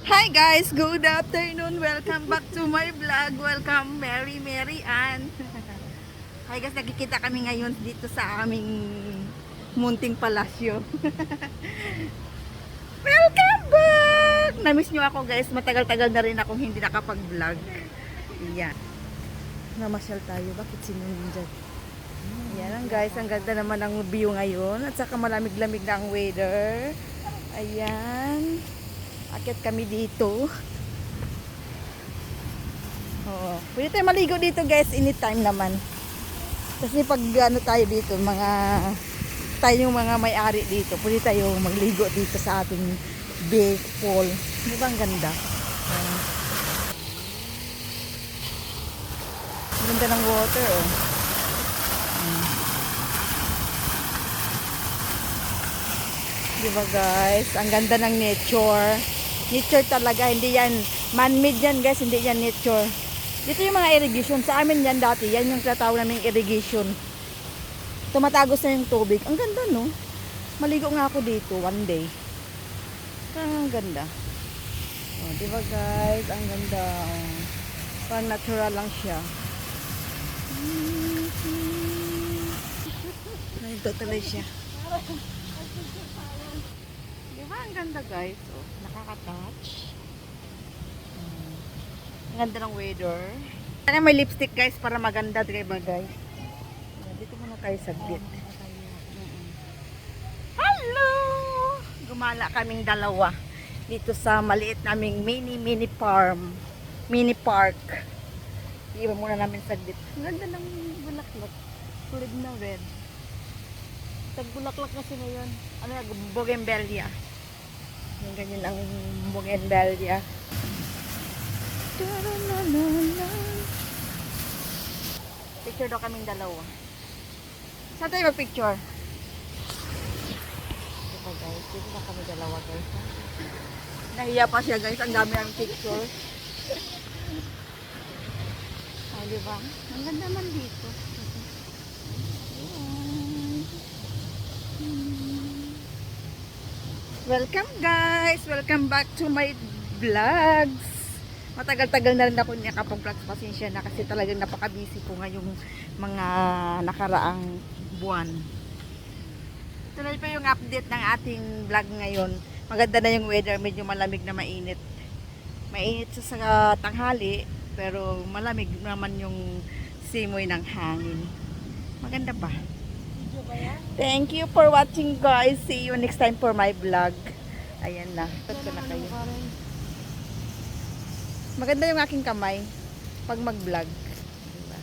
Hi guys, good afternoon. Welcome back to my vlog. Welcome Mary Ann. Hi guys, nakikita kami ngayon dito sa aming munting palasyo. Welcome back! Namiss nyo ako guys. Matagal-tagal na rin akong hindi nakapag-vlog. Yan. Namasyal tayo. Bakit sinunod dyan? Yan lang guys. Ang ganda naman ang view ngayon. At saka malamig-lamig na ang weather. Ayan. Akit kami dito. Oo. Pwede tayo maligo dito guys. Anytime naman. Kasi pag ano tayo dito, tayong mga may-ari dito, pwede tayo magligo dito sa ating big pool. Di ba ang ganda? Ang ganda ng water, oh. Di ba guys? Ang ganda ng nature. Nature talaga, hindi yan man-made yan guys, hindi yan nature. Dito yung mga irrigation. Sa amin yan dati, yan yung tinatawag naming irrigation. Tumatagos na yung tubig. Ang ganda, no? Maligo nga ako dito one day. Ang ganda. Oh, di ba guys? Ang ganda. Oh. Parang natural lang siya. Ito tuloy siya. Di ba? Ang ganda guys. Oh, nakaka-touch. Ang ganda ng weather. Kaya may lipstick guys para maganda. Diba guys? Dito muna tayo saglit. Hello! Gumala kaming dalawa dito sa maliit naming mini farm. Mini park. Iba muna namin saglit. Ang ganda ng bulaklak. Tulad na red. Tagbulaklak kasi ngayon. Ano yung bougainvillea. Yung ganyan ang bougainvillea. Picture daw kaming dalawa. Saan tayo mag-picture? Diba guys? Dito na kami dalawa guys. Nahiya pa siya guys. Ang dami ang picture. Ay diba? Ang ganda man dito. Welcome guys! Welcome back to my vlogs. Matagal-tagal na rin ako nakapag-vlogs. Pasensya na kasi talagang napaka-busy ko ngayong mga nakaraang buwan. Tuloy pa yung update ng ating vlog ngayon. Maganda na yung weather, medyo malamig na mainit. Mainit sa tanghali, pero malamig naman yung simoy ng hangin. Maganda pa. Thank you for watching guys. See you next time for my vlog. Ayan na. Tag ko na kayo. Maganda yung aking kamay pag mag-vlog. Diba?